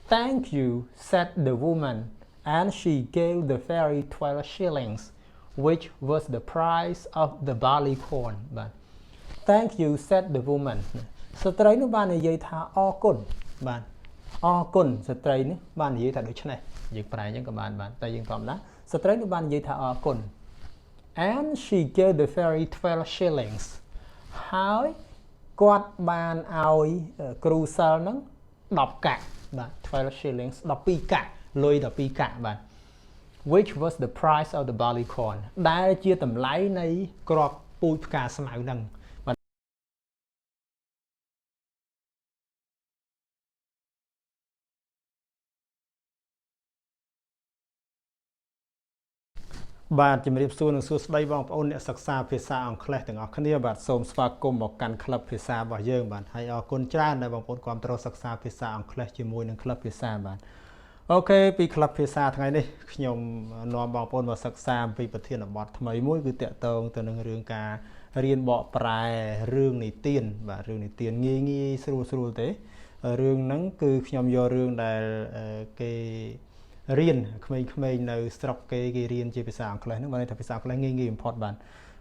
Thank you, said the woman, and she gave the fairy 12 shillings, which was the price of the barley corn. Thank you, said the woman. ស្ត្រីនោះបាននិយាយថាអរគុណបាទអរគុណស្ត្រីនេះបាននិយាយថាដូចនេះយើងប្រែអញ្ចឹងក៏បានតែយើងធម្មតាស្ត្រីនោះបាននិយាយថាអរគុណ and she gave the fairy 12 shillings ហើយគាត់បានឲ្យគ្រូសិលហ្នឹង10កាក់បាទ 12 shillings 12កាក់លុយ12កាក់បាទ which was the price of the barley corn ដែលជាតម្លៃនៃគ្រាប់ពូជផ្កាស្មៅហ្នឹងបាទជំរាបសួរនិងសួស្តីបងប្អូនអ្នកសិក្សាភាសាអង់គ្លេសទាំងអស់គ្នាបាទសូមស្វាគមន៍មកកាន់ក្លឹបភាសារបស់យើងបាទហើយអរគុណច្រើនដែលបងប្អូនគាំទ្រសិក្សាភាសាអង់គ្លេសជាមួយនឹងក្លឹបភាសាបាទអូខេពីក្លឹបភាសាថ្ងៃនេះខ្ញុំនាំបងប្អូនមកសិក្សាអំពីប្រធានបទថ្មីមួយគឺតាក់ទងទៅនឹងរឿងការរៀនបកប្រែរឿងនិទានបាទរឿងនិទានងាយស្រួលទេរឿងហ្នឹងគឺខ្ញុំយករឿងដែលគេរៀនក្មេងៗនៅស្រុកគេរៀនជាភាសាអង់គ្លេសហ្នឹងបានន័យថាភាសាអង់គ្លេសងាយបំផុតបាទ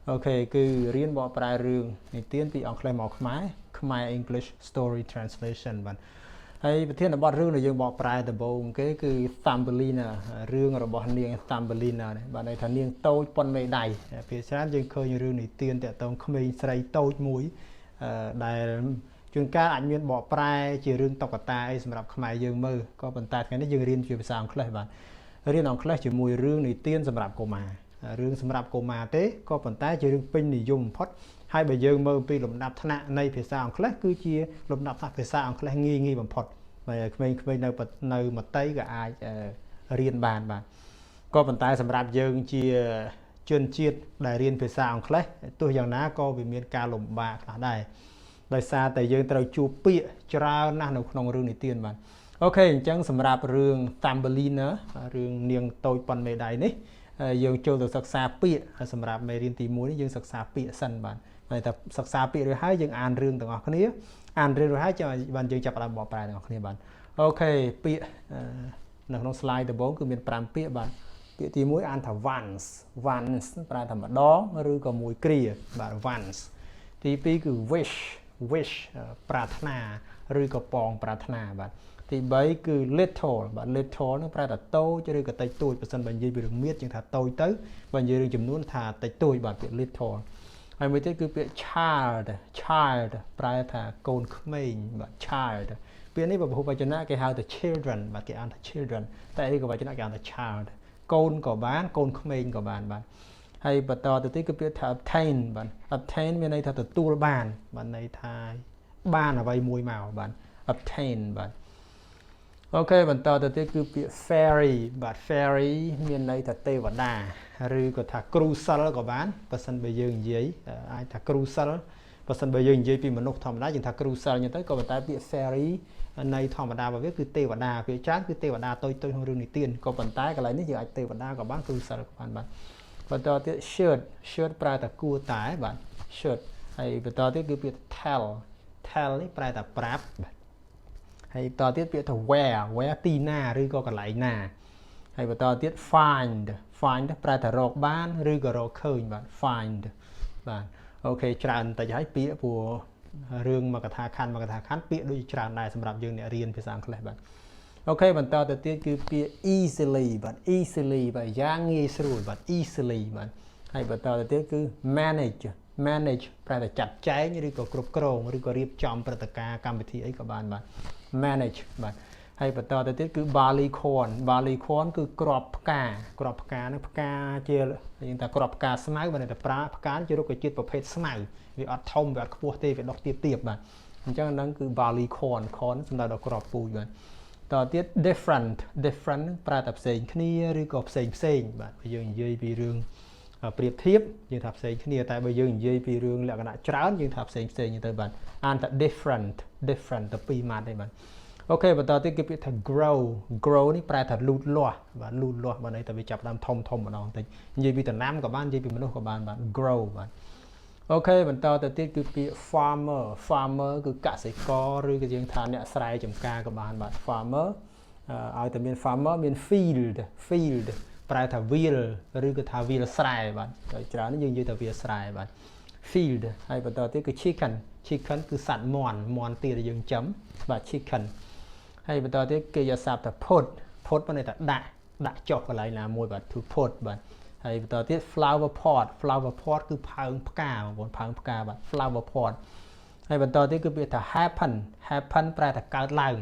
អូខេគឺរៀនបកប្រែរឿងនិទានពីអង់គ្លេសមកខ្មែរ English Story Translation បាទហើយប្រធានបទរឿងដែលយើងបកប្រែដំបូងគេគឺ Thumbelina រឿងរបស់នាង Thumbelina បាទន័យថានាងតូចប៉ុនមេដៃភាសាច្រើនយើងឃើញរឿងនិទានតាក់ទងក្មេងស្រីតូចមួយដែលជួនកាលអាចមានបកប្រែជារឿងតុក្កតាអីសម្រាប់ខ្មែរយើងមើលក៏ប៉ុន្តែថ្ងៃនេះយើងរៀនជាភាសាអង់គ្លេសបាទរៀនអង់គ្លេសជាមួយរឿងនិទានសម្រាប់កុមាររឿងសម្រាប់កុមារទេក៏ប៉ុន្តែជារឿងពេញនិយមបំផុតហើយបើយើងមើលពីលំដាប់ថ្នាក់នៃភាសាអង់គ្លេសគឺជាលំដាប់ថ្នាក់ភាសាអង់គ្លេសងាយបំផុតហើយក្មេងៗនៅមត្តេយ្យក៏អាចរៀនបានបាទក៏ប៉ុន្តែសម្រាប់យើងជាជនជាតិដែលរៀនភាសាអង់គ្លេសទោះយ៉ាងណាក៏វាមានការលំបាកខ្លះដែរដោយសារតែយើងត្រូវជួបពាក្យច្រើនណាស់នៅក្នុងរឿងនិទានបាទអូខេអញ្ចឹងសម្រាប់រឿង Thumbelina រឿងនាងតូចប៉ុនមេដៃនេះយើងចូលទៅសិក្សាពាក្យសម្រាប់មេរៀនទី1នេះយើងសិក្សាពាក្យសិនបាទហើយតែសិក្សាពាក្យរួចហើយយើងអានរឿងទាំងអស់គ្នាអានរឿងរួចហើយបានយើងចាប់ផ្ដើមបកប្រែទាំងអស់គ្នាបាទអូខេពាក្យនៅក្នុង slide ដំបូងគឺមាន5ពាក្យបាទពាក្យទី1អានថា once ប្រែថាម្ដងឬក៏មួយគ្រាបាទ once ទី2គឺ wish ប្រាថ្នាឬក៏ពងប្រាថ្នាបាទទី3គឺ little បាទ little នឹងប្រែថាតូចឬក៏តិចតួចបើសិនបើនិយាយពីរឿងមៀតជាងថាតូចទៅបើនិយាយរឿងចំនួនថាតិចតួចបាទពាក្យ little ហើយមួយទៀតគឺពាក្យ child ប្រែថាកូនក្មេងបាទ child ពាក្យនេះបើពហុវចនៈគេហៅថា children បាទគេអានថា children តែឯកវចនៈគេអានថា child កូនក៏បានកូនក្មេងក៏បានបាទហើយបន្តទៅទៀតគឺពាក្យថា obtain បាទ obtain មានន័យថាទទួលបានបាទន័យថាបានអ្វីមួយមកបាទ obtain បាទអូខេបន្តទៅទៀតគឺពាក្យ fairy បាទ fairy មានន័យថាទេវតាឬក៏ថាគ្រូសិលក៏បានបើសិនបើយើងនិយាយអាចថាគ្រូសិលបើសិនបើយើងនិយាយពីមនុស្សធម្មតាយើងថាគ្រូសិលអញ្ចឹងទៅក៏ប៉ុន្តែពាក្យ fairy នៃធម្មតារបស់វាគឺទេវតាពាក្យច្រើនគឺទេវតាតូចក្នុងរឿងនិទានក៏ប៉ុន្តែកន្លែងនេះយើងអាចទេវតាក៏បានគ្រូសិលក៏បានបាទបន្តទៀត should ប្រែថាគួរតែបាទ should ហើយបន្តទៀតគឺពាក្យ tell នេះប្រែថាប្រាប់បាទហើយបន្តទៀតពាក្យថា where ទីណាឬក៏កន្លែងណាហើយបន្តទៀត find ប្រែថារកបានឬក៏រកឃើញបាទ find បាទអូខេច្រើនតិចហើយពាក្យព្រោះរឿងមួយកថាខណ្ឌពាក្យដូចច្រើនដែរសម្រាប់យើងអ្នករៀនភាសាអង់គ្លេសបាទអូខេបន្តទៅទៀតគឺពាក្យ easily បាទ easily បាទយ៉ាងងាយស្រួលបាទ easily បាទហើយបន្តទៅទៀតគឺ manage ប្រែថាចាត់ចែងឬក៏គ្រប់គ្រងឬក៏រៀបចំព្រឹត្តិការណ៍កម្មវិធីអីក៏បានបាទ manage បាទហើយបន្តទៅទៀតគឺ barley corn គឺគ្រាប់ផ្កានេះផ្កាជាយើងថាគ្រាប់ផ្កាស្មៅបាទតែផ្កាជារុក្ខជាតិប្រភេទស្មៅវាអត់ធំវាអត់ខ្ពស់ទេវាដុះទាបបាទអញ្ចឹងហ្នឹងគឺ barley corn សំដៅដល់គ្រាប់ពូជបាទតទៅទៀត different ប្រែថាផ្សេងគ្នាឬក៏ផ្សេងបាទបើយើងនិយាយពីរឿងប្រៀបធៀបយើងថាផ្សេងគ្នាតែបើយើងនិយាយពីរឿងលក្ខណៈច្រើនយើងថាផ្សេងទៅបាទអានថា different ទៅពីរម៉ាត់ទេបាទអូខេបន្តទៀតគឺពាក្យថា grow នេះប្រែថាលូតលាស់បាទលូតលាស់បើន័យថាវាចាប់ផ្ដើមធំម្ដងតិចនិយាយពីដំណាំក៏បាននិយាយពីមនុស្សក៏បានបាទ grow បាទអូខេបន្តទៅទៀតគឺពាក្យ farmer គឺកសិករឬក៏យើងថាអ្នកស្រែចម្ការក៏បានបាទ farmer ឲ្យតែមាន farmer មាន field ប្រែថាវាលឬក៏ថាវាលស្រែបាទច្រើនយើងនិយាយថាវាលស្រែបាទ field ហើយបន្តទៀតគឺ chicken គឺសត្វមាន់ទៀតដែលយើងចិញ្ចឹមបាទ chicken ហើយបន្តទៀតគេយកសាប់ថា put ប៉ុន្តែថាដាក់ចុះកន្លែងណាមួយបាទ to put បាទហើយបន្តទៀត flower pot គឺផើងផ្កាបងប្អូនផើងផ្កាបាទ flower pot ហើយបន្តទៀតគឺពាក្យថា happen ប្រែថាកើតឡើង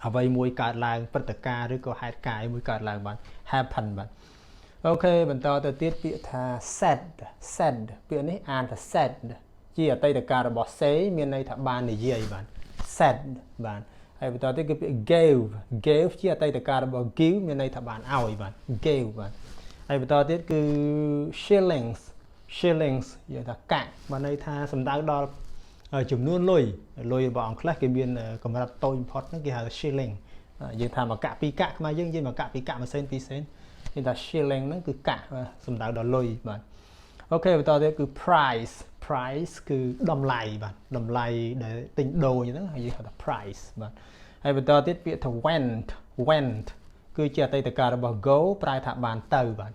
អ្វីមួយកើតឡើងព្រឹត្តិការណ៍ឬក៏ហេតុការណ៍មួយកើតឡើងបាទ happen បាទអូខេបន្តទៅទៀតពាក្យថា said ពាក្យនេះអានថា said ជាអតីតកាលរបស់ say មានន័យថាបាននិយាយបាទ said បាទហើយបន្តទៀតគឺពាក្យ gave ជាអតីតកាលរបស់ give មានន័យថាបានឲ្យបាទ gave បាទហើយបន្តទៀតគឺ shillings និយាយថាកាក់បានន័យថាសំដៅដល់ចំនួនលុយរបស់អង់គ្លេសគេមានកម្រិតតូចបំផុតហ្នឹងគេហៅ shilling យើងថា1កាក់2កាក់ខ្មែរយើងនិយាយ1កាក់2កាក់1សេន2សេនគេថា shilling ហ្នឹងគឺកាក់សំដៅដល់លុយបាទអូខេបន្តទៀតគឺ price គឺតម្លៃបាទតម្លៃដែលទិញដូរអញ្ចឹងយើងហៅថា price បាទហើយបន្តទៀតពាក្យថា went គឺជាអតីតកាលរបស់ go ប្រែថាបានទៅបាទ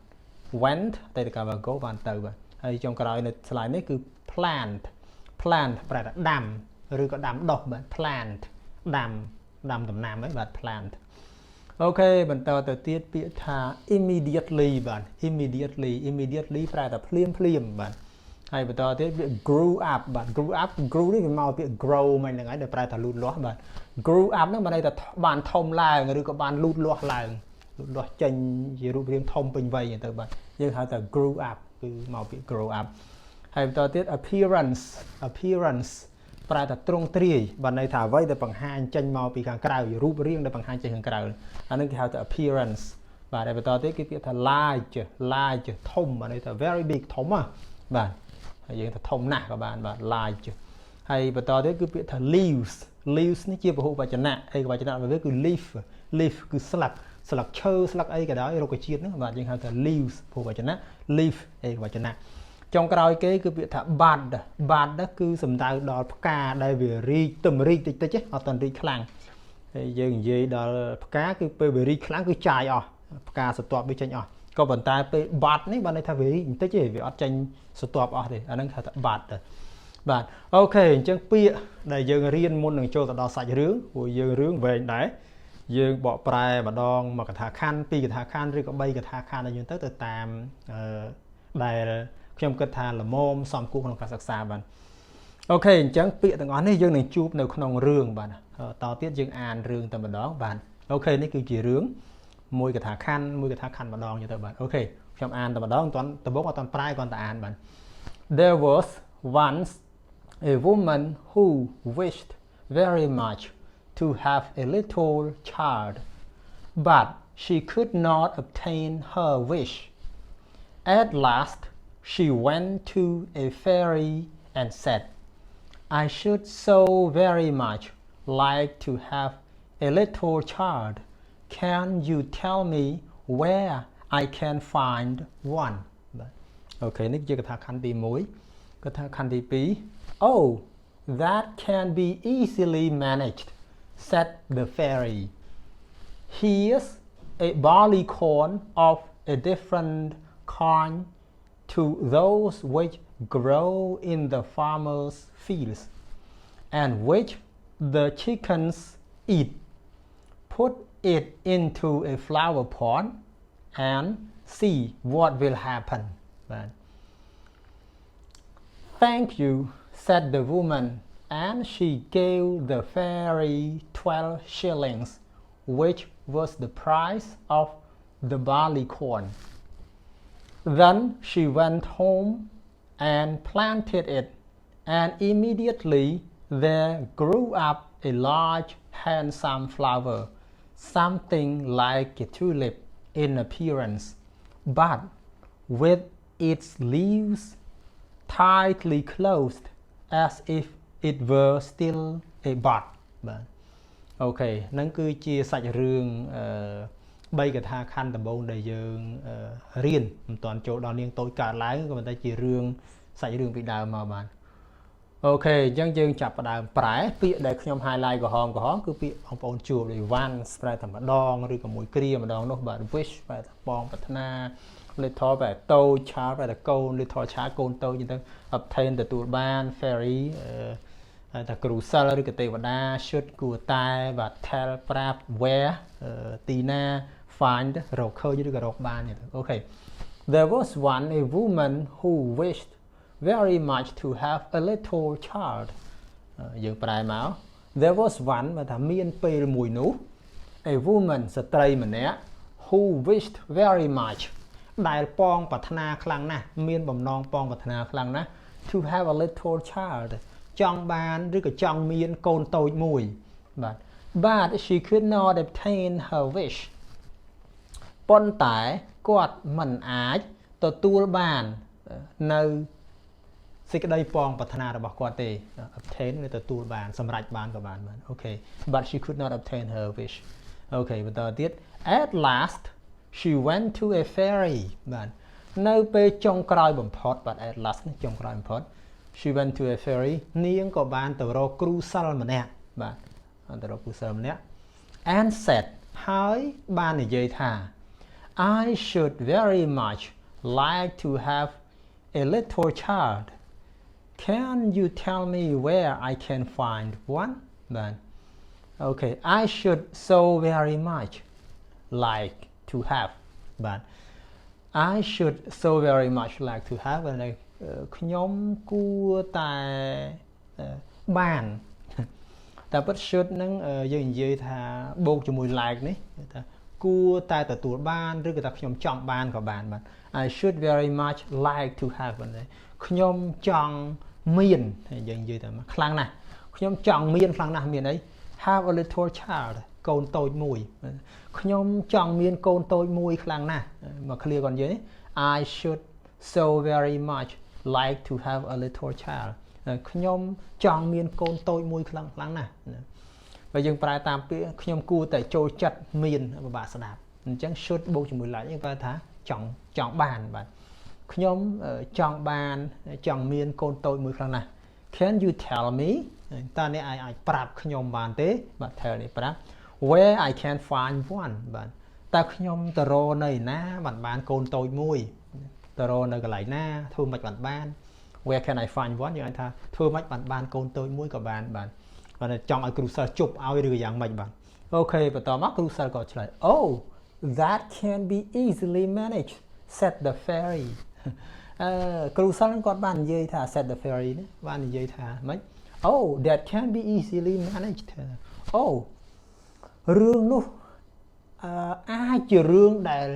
went អតីតកាលរបស់ go បានទៅបាទហើយចុងក្រោយនៅ slide នេះគឺ plant ប្រែថាដាំឬក៏ដាំដុះបាទ plant ដាំដំណាំហ្នឹងបាទ plant អូខេបន្តទៅទៀតពាក្យថា immediately បាទ immediately ប្រែថាភ្លាមបាទហើយបន្តទៀតពាក្យ grew up បាទ grew នេះវាមកពាក្យ grow មិនហ្នឹងហើយដែលប្រែថាលូតលាស់បាទ grew up ហ្នឹងបានន័យថាបានធំឡើងឬក៏បានលូតលាស់ឡើងលូតលាស់ចេញជារូបរាងធំពេញវ័យទៅបាទយើងហៅថា grew up គឺមកពាក្យ grow up ហើយបន្តទៀត appearance ប្រែថាទ្រង់ទ្រាយបានន័យថាអ្វីដែលបង្ហាញចេញមកពីខាងក្រៅរូបរាងដែលបង្ហាញចេញខាងក្រៅអានឹងគេហៅថា appearance បាទហើយបន្តទៀតគេពាក្យថា large ធំបានន័យថា very big ធំបាទហើយយើងថាធំណាស់ក៏បានបាទ large ហើយបន្តទៀតគឺពាក្យថា leaves នេះជាពហុវចនៈឯកវចនៈរបស់វាគឺ leaf គឺស្លឹកឈើស្លឹកអីក៏ដោយរុក្ខជាតិហ្នឹងបាទយើងហៅថា leaves ពហុវចនៈ leaf ឯកវចនៈចុងក្រោយគេគឺពាក្យថា bud គឺសំដៅដល់ផ្កាដែលវារីកតិចអត់ទាន់រីកខ្លាំងហើយយើងនិយាយដល់ផ្កាគឺពេលវារីកខ្លាំងគឺចាយអស់ផ្កាស្រទាប់វាចេញអស់ក៏ប៉ុន្តែពេល bud នេះបានន័យថាវារីកបន្តិចទេវាអត់ចេញស្រទាប់អស់ទេអាហ្នឹងហៅថា bud បាទអូខេអញ្ចឹងពាក្យដែលយើងរៀនមុននឹងចូលទៅដល់សាច់រឿងព្រោះយើងរឿងវែងដែរយើងបកប្រែម្ដងមួយកថាខណ្ឌ2កថាខណ្ឌឬក៏3កថាខណ្ឌឲ្យយើងទៅតាមដែលខ្ញុំគិតថាល្មមសមគួរក្នុងការសិក្សាបាទអូខេអញ្ចឹងពាក្យទាំងអស់នេះយើងនឹងជួបនៅក្នុងរឿងបាទតទៀតយើងអានរឿងតែម្ដងបាទអូខេនេះគឺជារឿងមួយកថាខណ្ឌម្ដងទៅបាទអូខេខ្ញុំអានតែម្ដងដំបូងអត់តាន់ប្រែគ្រាន់តែអានបាទ There was once a woman who wished very much to have a little child but she could not obtain her wish. At last she went to a fairy and said, I should so very much like to have a little child. Can you tell me where I can find one? Okay, នេះជាកថាខណ្ឌទី1កថាខណ្ឌទី2 Oh, that can be easily managed, said the fairy. Here's a barley corn of a different kind to those which grow in the farmer's fields and which the chickens eat. Put it into a flower pot and see what will happen. Thank you, said the woman, and she gave the fairy 12 shillings, which was the price of the barley corn. Then she went home and planted it, and immediately there grew up a large, handsome flower, something like a tulip in appearance, but with its leaves tightly closed as if it were still a bud. បាទអូខេហ្នឹងគឺជាសាច់រឿង3កថាខណ្ឌដំបូងដែលយើងរៀនមិនទាន់ចូលដល់នាងតូចកើតឡើងក៏ប៉ុន្តែជារឿងសាច់រឿងពីដើមមកបាទ ok chẳng dương chập vào đàm prái pi để nhom highlight của hòm cứ pi ông bồn chùa để van spray thầm mà đong rồi cả mũi kia mà đong nó bạn wish phải bong bát na lấy thò về tàu chá về câu lấy thò chá côn tàu như thế obtain the tool ban ferry ta cruiser rồi cái tây và đa shoot của tai và tell prap where tina find rồi khơi như cái rọc ban này ok there was one a woman who wished very much to have a little child dương prai máu there was one mà thà miên pê mùi nú a woman sợi tây mà nè who wished very much đại pong bát na khlang na miên bầm non pong bát na khlang na to have a little child trong banឬក៏ចង់មានកូនតូចមួយបាទ but she could not obtain her wish ប៉ុន្តែគាត់មិនអាចទទួលបាននៅសេចក្តីពងប្រាថ្នារបស់គាត់ទេ obtain វាទទួលបានសម្រេចបានក៏បានអូខេ but she could not obtain her wish អូខេបន្តទៀត at last she went to a fairy បាទនៅពេលចុងក្រោយបំផុតបាទ at last ចុងក្រោយបំផុតshe went to a fairy នាងក៏បានទៅរកគ្រូសិល្ប៍ម្នាក់បាទទៅរកគ្រូសិល្ប៍ម្នាក់ and said ហើយបាននិយាយថា I should very much like to have a little child can you tell me where I can find one បាទ okay I should so very much like to have បាទ I should so very much like to have ខ្ញុំគួរតែបានតែពិត should ហ្នឹងយើងនិយាយថាបូកជាមួយ like នេះថាគួរតែទទួលបានឬក៏ថាខ្ញុំចង់បានក៏បានបាទ I should very much like to have ខ្ញុំចង់មានយើងនិយាយថាខ្លាំងណាស់ខ្ញុំចង់មានខ្លាំងណាស់មានអី have a little child កូនតូចមួយខ្ញុំចង់មានកូនតូចមួយខ្លាំងណាស់មក clear គាត់និយាយ I should so very much like to have a little child ខ្ញុំចង់មានកូនតូចមួយខ្លាំងណាស់បើយើងប្រែតាមពាក្យខ្ញុំគួរតែចូលចិត្តមានពិបាកស្ដាប់អញ្ចឹង should បូកជាមួយ like យើងប្រែថាចង់បានបាទខ្ញុំចង់បានចង់មានកូនតូចមួយខ្លាំងណាស់ Can you tell me តើអ្នកអាចប្រាប់ខ្ញុំបានទេបាទ tell នេះប្រាប់ where I can find one បាទតើខ្ញុំទៅរកនៅណាបានកូនតូចមួយទៅរកនៅកន្លែងណាធ្វើមិនបាន where can I find one យើងអាចថាធ្វើមិនបានកូនតូចមួយក៏បានបាទចង់ឲ្យគ្រូសិស្សជប់ឲ្យឬយ៉ាងម៉េចបាទអូខេបន្តមកគ្រូសិស្សក៏ឆ្លើយ Oh that can be easily managed said the fairy គ្រូសិស្សគាត់បាននិយាយថា said the fairy នេះបាននិយាយថាម៉េច Oh that can be easily managed Oh រឿងនោះអាចជារឿងដែល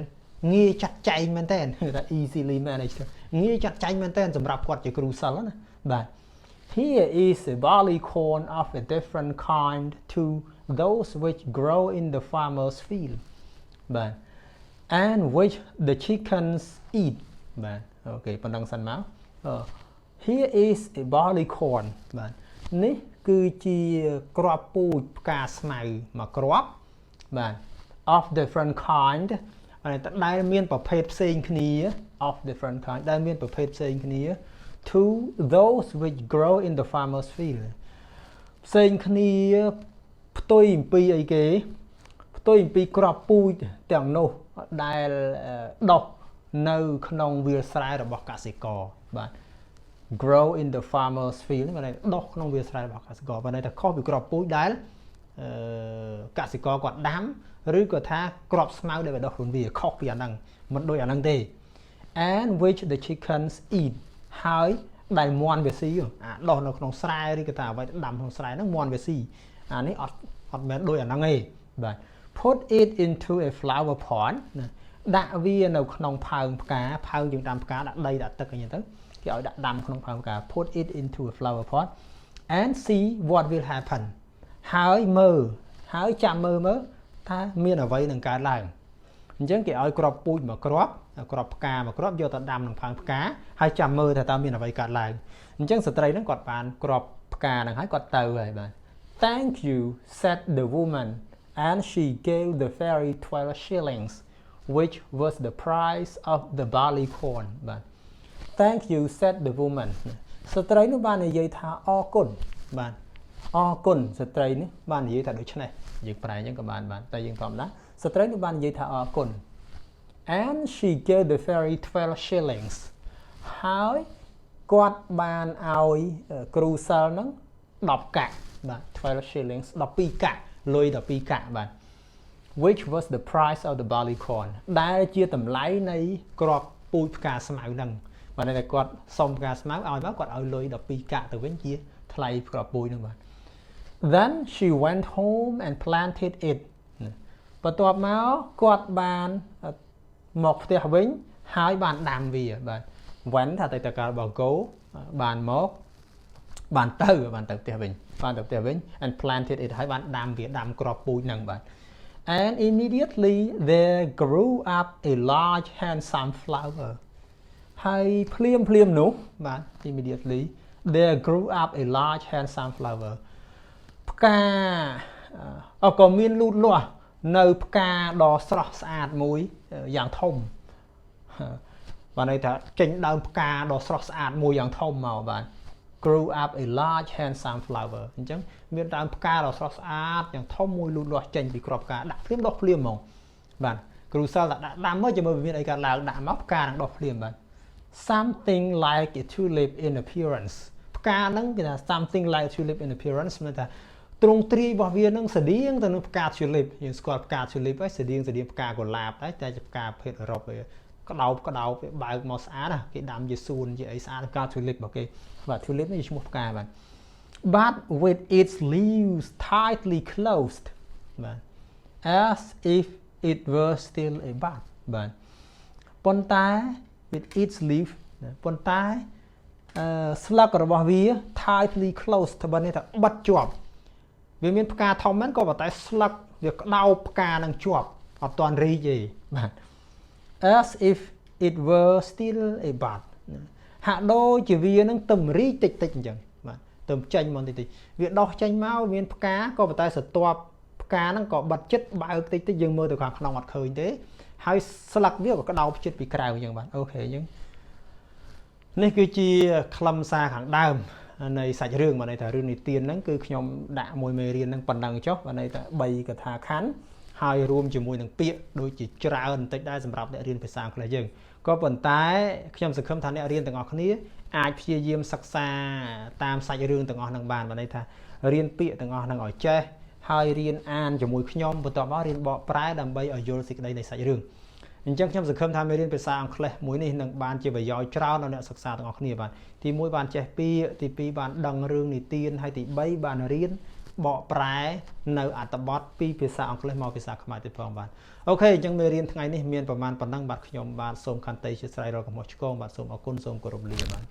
ងាយចាត់ចែងមែនតើថា easily managed ងាយចាត់ចែងមែនតើសម្រាប់គាត់ជាគ្រូសិស្សណាបាទ Here is a barley corn of a different kind to those which grow in the farmer's field បាទ and which the chickens eat បាទអូខេប៉ុណ្ណឹងសិនមក Here is a barley corn បាទនេះគឺជាគ្រាប់ពូជផ្កាស្មៅមួយគ្រាប់បាទ of different kind ដែលមានប្រភេទផ្សេងគ្នា of different kind ដែលមានប្រភេទផ្សេងគ្នា to those which grow in the farmer's field ផ្សេងគ្នាផ្ទុយអំពីអីគេផ្ទុយអំពីគ្រាប់ពូជទាំងនោះដែលដុះនៅក្នុងវាលស្រែរបស់កសិករបាទ grow in the farmer's field មានន័យដុះក្នុងវាលស្រែរបស់កសិករបានន័យថាខុសពីគ្រាប់ពូជដែលកសិករគាត់ដាំឬក៏ថាគ្រាប់ស្មៅដែលដុះខ្លួនវាខុសពីអាហ្នឹងមិនដូចអាហ្នឹងទេ and which the chickens eat ហើយដែលមាន់វាស៊ីអាដុះនៅក្នុងស្រែឬក៏ថាអ្វីដាំក្នុងស្រែហ្នឹងមាន់វាស៊ីអានេះអត់មែនដូចអាហ្នឹងទេបាទ put it into a flower pot ដាក់វានៅក្នុងផើងផ្កាផើងយើងដាំផ្កាដាក់ដីដាក់ទឹកអីចឹងទៅគេឲ្យដាក់ដាំក្នុងផើងផ្កា put it into a flower pot and see what will happen ហើយចាំមើលថាមានអ្វីនឹងកើតឡើងអញ្ចឹងគេឲ្យគ្រាប់ពូជមួយគ្រាប់ផ្កាមួយគ្រាប់យកទៅដាំក្នុងផើងផ្កាហើយចាំមើលថាតើមានអ្វីកើតឡើងអញ្ចឹងស្ត្រីហ្នឹងគាត់បានគ្រាប់ផ្កាហ្នឹងហើយគាត់ទៅហើយបាទ Thank you said the woman and she gave the fairy 12 shillings which was the price of the barley corn បាទ Thank you said the woman ស្ត្រីនោះបាននិយាយថាអរគុណបាទអរគុណស្ត្រីនេះបាននិយាយថាដូច្នេះយើងប្រែអញ្ចឹងក៏បានតែយើងធម្មតាស្ត្រីនោះបាននិយាយថាអរគុណ and she gave the fairy 12 shillings ហើយគាត់បានឲ្យគ្រូសិលហ្នឹង10កាក់បាទ12 shillings 12កាក់លុយ12កាក់បាទ which was the price of the barley corn ដែលជាតម្លៃនៃគ្រាប់ពូជផ្កាស្មៅហ្នឹងបាទតែគាត់សុំផ្កាស្មៅឲ្យមកគាត់ឲ្យលុយ12កាក់ទៅវិញជាថ្លៃគ្រាប់ពូជហ្នឹងបាទ then she went home and planted it បន្ទាប់មកគាត់បានមកផ្ទះវិញហើយបានដាំវាបាទ when ថាតែតកាលរបស់ go បានមកបានទៅផ្ទះវិញ and planted it ហើយបានដាំវាដាំគ្រាប់ពូជហ្នឹងបាទ and immediately there grew up a large handsome flower ហើយភ្លាមនោះបាទ immediately there grew up a large handsome flower ផ្កាក៏មានលូតលាស់នៅផ្កាដ៏ស្រស់ស្អាតមួយយ៉ាងធំបាទន័យថាចេញដើមផ្កាដ៏ស្រស់ស្អាតមួយយ៉ាងធំមកបាទ grew up a large handsome flower អញ្ចឹងមានដើមផ្កាដ៏ស្រស់ស្អាតយ៉ាងធំមួយលូតលាស់ចេញពីគ្រាប់ផ្កាដាក់ភ្លាមដុះភ្លាមហ្មងបាទគ្រូសិលដាក់ដាំមកជាមួយវាមានអីកើតឡើងដាក់មកផ្កានឹងដុះភ្លាមបាទ something like a tulip in appearance ផ្កាហ្នឹងគេថា something like a tulip in appearance មានថាទ្រង់ទ្រាយរបស់វានឹងស្តៀងទៅនឹងផ្កា tulip យើងស្គាល់ផ្កា tulip ហើយស្តៀងផ្កាកុលាបដែរតែជាផ្កាភេទអឺរ៉ុបក្តោបវាបើកមកស្អាតគេដាំជាសួនជាអីស្អាតផ្កា tulip របស់គេបាទ tulip នេះជាឈ្មោះផ្កាបាទ but with its leaves tightly closed បាទ as if it were still a bud បាទប៉ុន្តែ with its leaf ប៉ុន្តែស្លឹករបស់វា tightly closed បើនេះថាបិទជាប់វាមានផ្កាធំហ្នឹងក៏ប៉ុន្តែស្លឹកវាក្តោបផ្កានឹងជាប់អត់ទាន់រីកទេបាទ as if it were still a bud ហាក់ដូចជាវានឹងទំរីកតិចអញ្ចឹងបាទទំចេញមកតិចវាដោះចេញមកមានផ្កាក៏ប៉ុន្តែស្រទាប់ផ្កាហ្នឹងក៏បិទចិត្តបើកតិចយើងមើលទៅខាងក្នុងអត់ឃើញទេហើយស្លឹកវាក៏ក្តោបចិត្តពីក្រៅអញ្ចឹងបាទអូខេអញ្ចឹងនេះគឺជាខ្លឹមសារខាងដើមនៃសាច់រឿងបាទន័យថារឿងនិទានហ្នឹងគឺខ្ញុំដាក់មួយមេរៀនហ្នឹងប៉ុណ្ណឹងចុះបាទន័យថា3កថាខណ្ឌហើយរួមជាមួយនឹងពាក្យដូចជាច្រើនបន្តិចដែរសម្រាប់អ្នករៀនភាសាអង់គ្លេសយើងក៏ប៉ុន្តែខ្ញុំសង្ឃឹមថាអ្នករៀនទាំងអស់គ្នាអាចព្យាយាមសិក្សាតាមសាច់រឿងទាំងអស់ហ្នឹងបានន័យថារៀនពាក្យទាំងអស់ហ្នឹងឲ្យចេះហើយរៀនអានជាមួយខ្ញុំបន្ទាប់មករៀនបកប្រែដើម្បីឲ្យយល់សេចក្តីនៃសាច់រឿងអញ្ចឹងខ្ញុំសង្ឃឹមថាមេរៀនភាសាអង់គ្លេសមួយនេះនឹងបានជាប្រយោជន៍ច្រើនដល់អ្នកសិក្សាទាំងអស់គ្នាបាទទី1បានចេះពាក្យទី2បានដឹងរឿងនិទានហើយទី3បានរៀនបកប្រែនៅអត្ថបទពីភាសាអង់គ្លេសមកភាសាខ្មែរទៀតផងបាទអូខេអញ្ចឹងមេរៀនថ្ងៃនេះមានប្រហែលប៉ុណ្ណឹងបាទខ្ញុំបាទសូមខន្តីជាស្រ័យរកកំហុសឆ្គងបាទសូមអរគុណសូមគោរពលាបាទ